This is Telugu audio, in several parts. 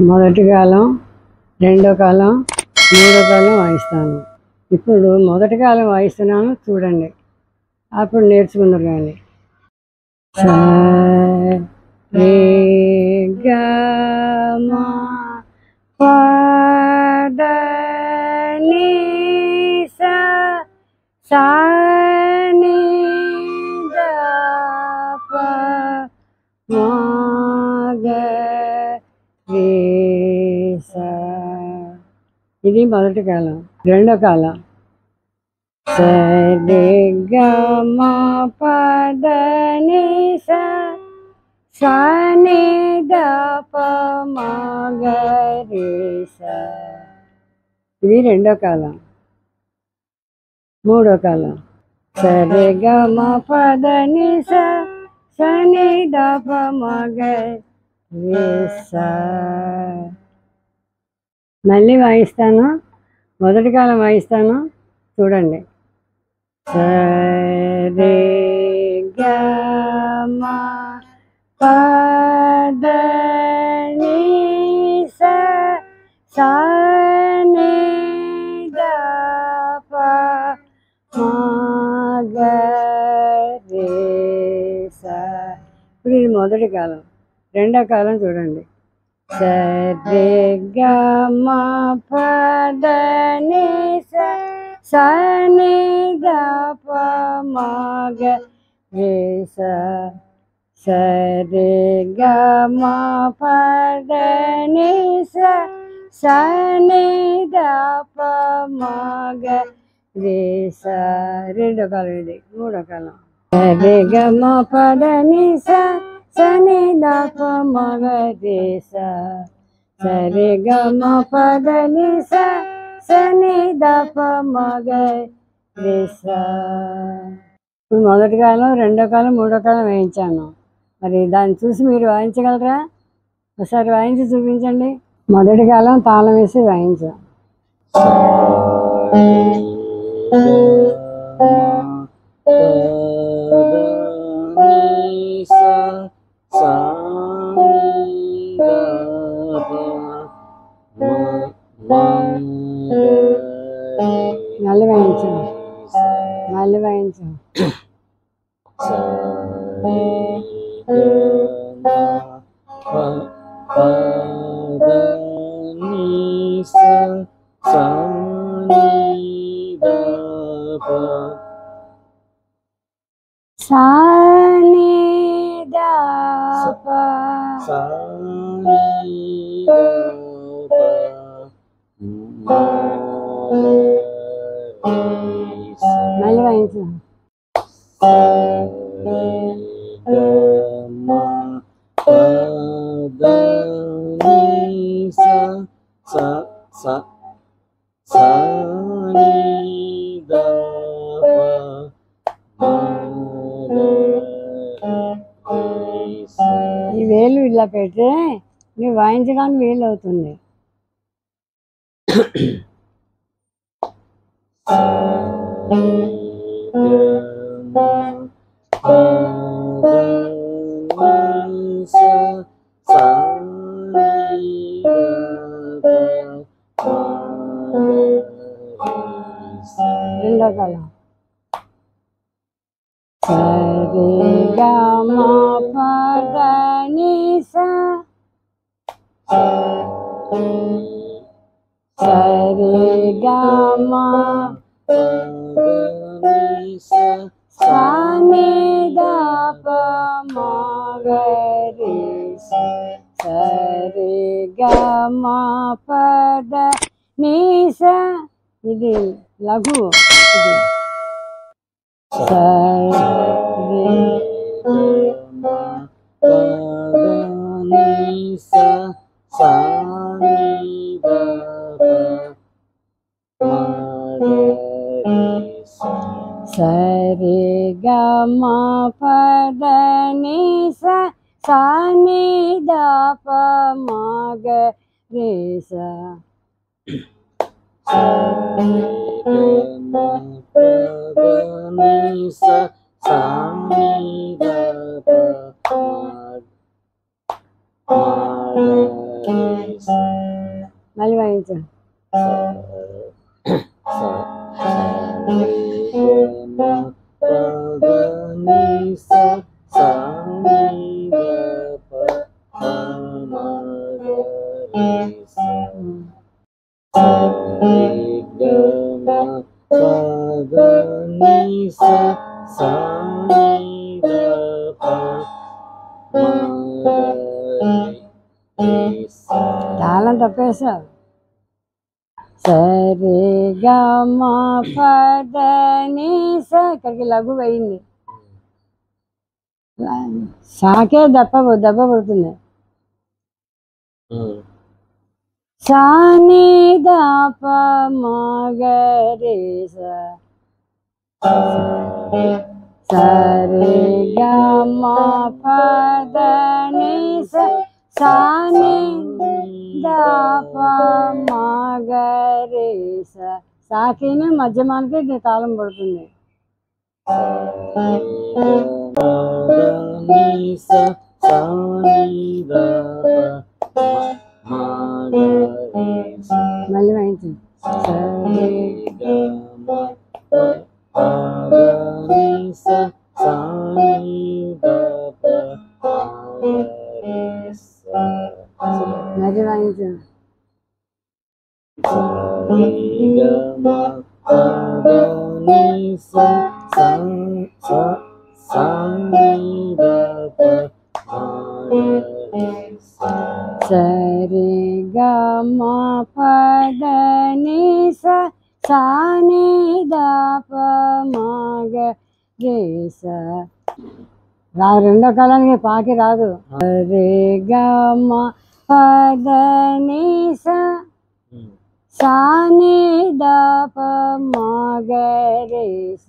మొదటి కాలం, రెండో కాలం, మూడో కాలం వాయిస్తాను. ఇప్పుడు మొదటి కాలం వాయిస్తున్నాను, చూడండి. అప్పుడు నేర్చుకుందరు కానీ. స రే గ మ ప ద ని స సా ని ద ప మ గ రే స. ఇది మొదటి కాలం. రెండో కాలం స రే గ మ ప ద ని స సా ని ద ప మ గ రే స. ఇది రెండో కాలం. మూడో కాలం స రే గ మ ప ద ని స సా ని ద ప మ గ రే స. మళ్ళీ వాయిస్తాను. మొదటి కాలం వాయిస్తాను, చూడండి. స రే గ మ ప ద ని స సా ని ద ప మ గ రే స. ఇప్పుడు ఇది మొదటి కాలం. రెండో కాలం చూడండి. స రే గ మ ప ద ని స సా ని ద ప మ గ రే స. స రే గ మ ప ద ని స సా ని ద ప మ గ రే స. రెండో కాలం ఇది. మూడో కాలం స రే గ మ ప ద ని స సా ని ద ప మ గ రే స. స రే గ మ ప ద ని స సా ని ద ప మ గ రే స. ఇప్పుడు మొదటి కాలం, రెండో కాలం, మూడో కాలం వేయించాను. మరి దాన్ని చూసి మీరు వాయించగలరా? ఒకసారి వాయించి చూపించండి. మొదటి కాలం తాళం వేసి వాయించాం. మళ్ళీ వాయించాం, మళ్ళీ వాయించాం. సా ని ద ప. మళ్ళీ వాయించాం. ఈ వేలు ఇలా పెడితే నువ్వు వాయించడానికి వేలు అవుతుంది. రెండో కాలం స రే గ మ ప ద ని స స రే గ మ సా ని ద ప మ గ రే స. స రే గ మ ప ద ని స. ఇది లఘు. ఇది స రే మ ప ద ని స సా ని ద ప మ గ రే స. స రే గ మ ప ద ని స సా ని ద ప మ గ రే స. స రే గ మ ప ద ని స సా ని ద ప మ గ రే మళ్ళీ వాయించు. తాళం తప్పేసావు. సరే గా మా పద ని స, ఇక్కడికి లఘు అయింది. సాకే దెబ్బ పడుతుంది. సాని దాప మగరే సరే గా మా పద ని స, సాని దాప మగరే సాకిని మధ్యమానికి తాళం పడుతుంది. మళ్ళీ వాయించు. మళ్ళీ వాయించు. సరి గా మా పద ని స, సాని దాప మగ రే స. రెండో కాలానికి పాకి రాదు. సరి గా మా పద ని స, సాని దాప మగ రే స.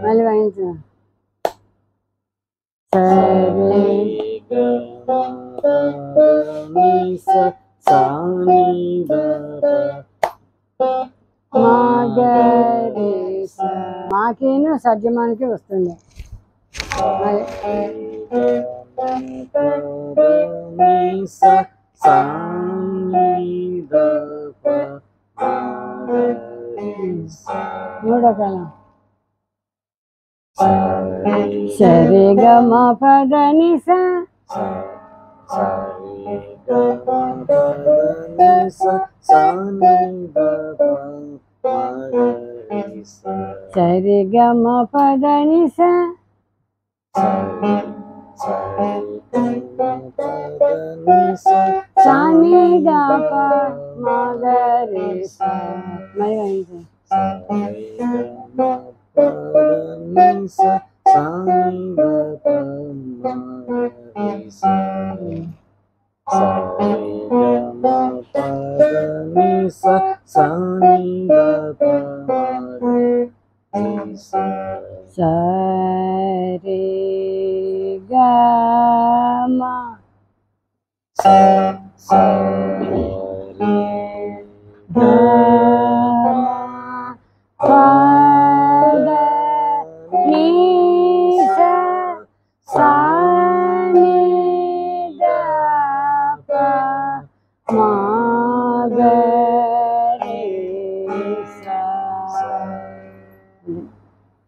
మళ్ళీ వాయించు. సరే మాకేను సజ్జమానికి వస్తుంది. మూడో కాలం. సరే గ మా పద ని స, సరి గ మా పద ని స, సాని దాప మగ రే స. మళ్ళీ వాయించు. సరి గా మా పద ని స, సాని దాప మగ రే స.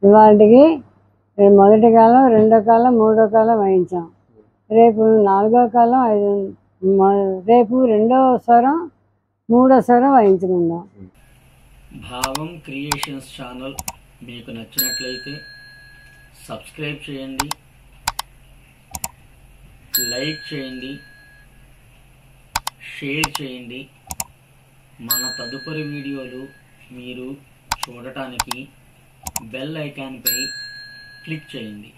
ఇవాటికి మొదటి కాలం, రెండో కాలం, మూడో కాలం వాయించాం. రేపు నాలుగో కాలం, రేపు రెండో స్వరం, మూడో స్వరం వాయించుకుందాం. భావం క్రియేషన్స్ ఛానల్ మీకు నచ్చినట్లయితే సబ్స్క్రైబ్ చేయండి, లైక్ చేయండి, షేర్ చేయండి. మన తదుపరి వీడియోలు మీరు చూడటానికి బెల్ ఐకాన్పై క్లిక్ చేయండి.